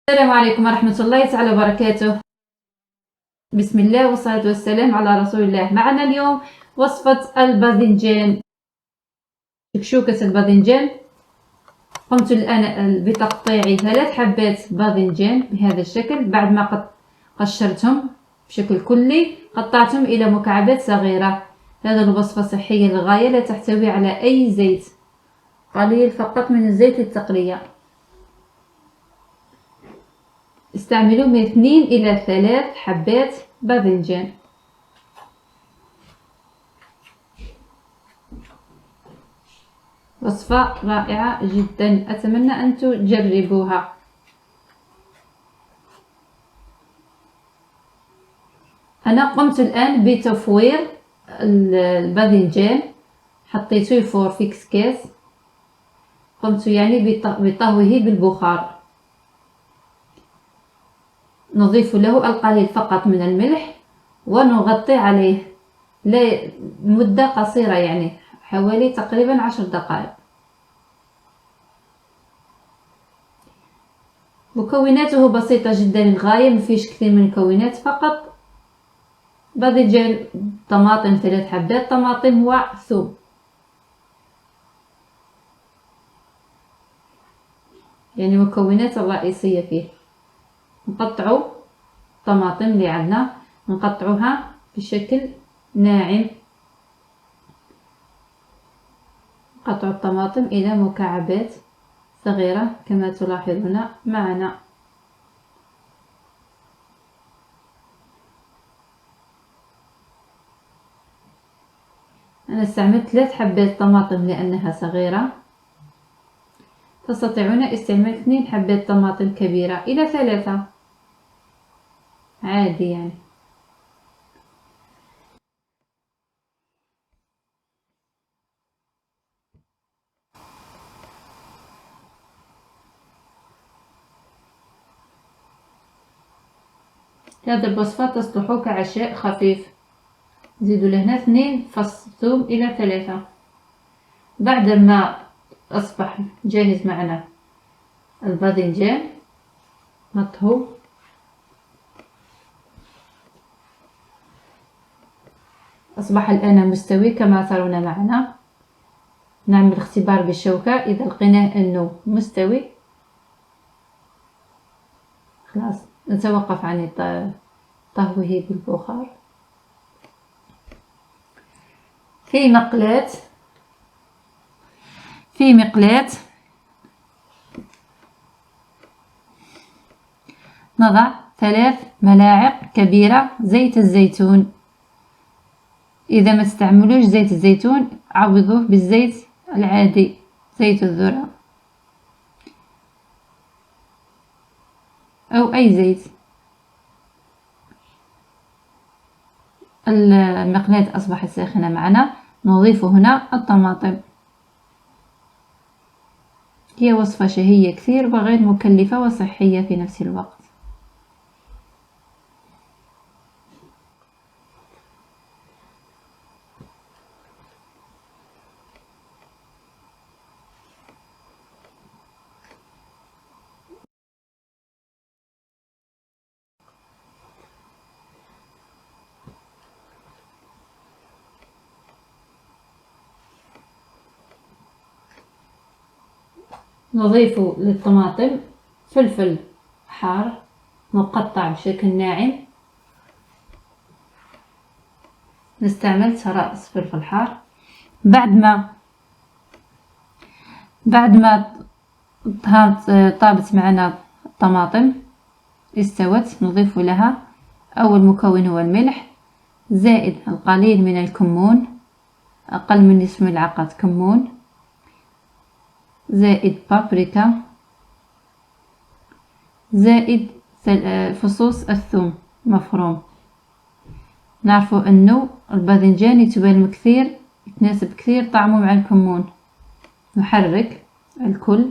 السلام عليكم ورحمة الله تعالى وبركاته. بسم الله والصلاة والسلام على رسول الله. معنا اليوم وصفة الباذنجان، شكشوكة الباذنجان. قمت الآن بتقطيع 3 حبات باذنجان بهذا الشكل. بعد ما قشرتهم بشكل كلي قطعتهم إلى مكعبات صغيرة. هذه الوصفة صحية للغاية، لا تحتوي على أي زيت، قليل فقط من الزيت للتقلية. استعملوا من 2 إلى 3 حبات باذنجان. وصفة رائعة جدا، أتمنى أن تجربوها. أنا قمت الآن بتفوير الباذنجان، حطيته يفور في كسكاس. قمت يعني بطهوه بالبخار. نضيف له القليل فقط من الملح ونغطي عليه لمدة قصيرة، يعني حوالي تقريبا 10 دقائق. مكوناته بسيطة جدا للغاية، مفيش كثير من المكونات، فقط باذنجان، طماطم 3 حبات طماطم وثوم. يعني المكونات الرئيسية فيه. نقطعوا الطماطم اللي عندنا، نقطعوها بشكل ناعم. قطع الطماطم إلى مكعبات صغيرة كما تلاحظون معنا. أنا استعملت 3 حبات طماطم لأنها صغيرة. تستطيعون استعمال 2 حبات طماطم كبيرة إلى 3 عادي يعني. هذه الوصفة تصلح كعشاء خفيف. نزيدوا لهنا 2 فص ثوم إلى 3. بعد ما أصبح جاهز معنا الباذنجان مطهو، أصبح الآن مستوي كما ترون معنا. نعمل اختبار بالشوكة، إذا لقيناه أنه مستوي خلاص نتوقف عن طهوه بالبخار. في مقلاة نضع 3 ملاعق كبيرة زيت الزيتون. إذا ما استعملوش زيت الزيتون عوضوه بالزيت العادي، زيت الذرة أو أي زيت. المقلاة أصبحت ساخنة معنا. نضيف هنا الطماطم. هي وصفة شهية كثير وغير مكلفة وصحية في نفس الوقت. نضيف للطماطم فلفل حار مقطع بشكل ناعم. نستعمل رأس فلفل حار. بعد ما طابت معنا الطماطم استوت، نضيف لها أول مكون هو الملح، زائد القليل من الكمون، أقل من نصف ملعقة كمون، زائد بابريكا، زائد فصوص الثوم مفروم. نعرفوا أنه الباذنجان يتناسب كثير طعمه مع الكمون. نحرك الكل.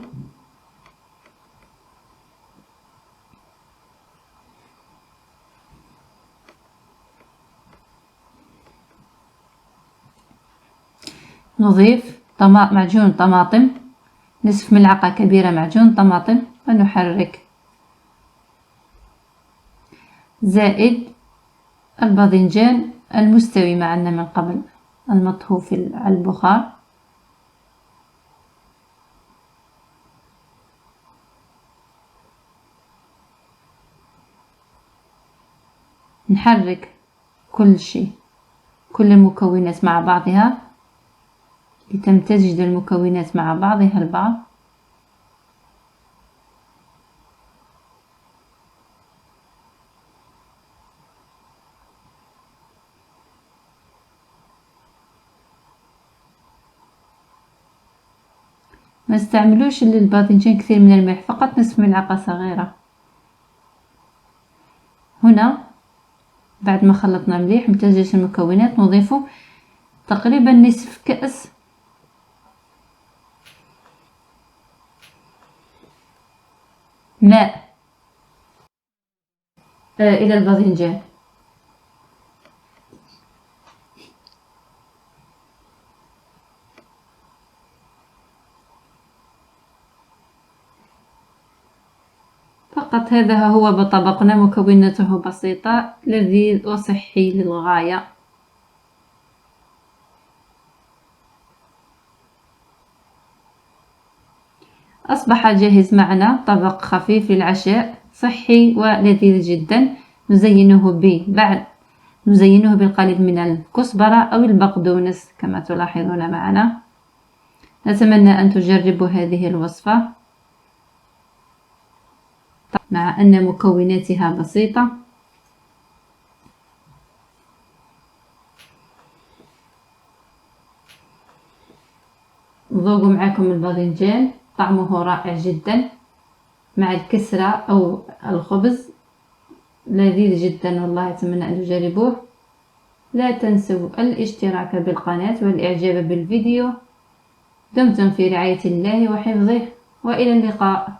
نضيف معجون طماطم، نصف ملعقة كبيرة معجون طماطم، ونحرك زائد الباذنجان المستوي معنا من قبل المطهو على البخار. نحرك كل شيء، كل المكونات مع بعضها لتمتزج المكونات مع بعضها البعض. ما استعملوش للباذنجان كثير من الملح، فقط نصف ملعقة صغيرة. هنا بعد ما خلطنا مليح امتزجت المكونات نضيف تقريبا نصف كأس ماء إلى الباذنجان. فقط هذا هو بطبقنا، مكوناته بسيطة، لذيذ وصحي للغاية. أصبح جاهز معنا طبق خفيف للعشاء، صحي ولذيذ جدا. نزينه بالقليل من الكزبرة أو البقدونس كما تلاحظون معنا. نتمنى أن تجربوا هذه الوصفة مع أن مكوناتها بسيطة. ذوقوا معكم الباذنجان، طعمه رائع جدا مع الكسرة أو الخبز، لذيذ جدا والله. أتمنى أن تجربوه. لا تنسوا الاشتراك بالقناة والإعجاب بالفيديو. دمتم في رعاية الله وحفظه، وإلى اللقاء.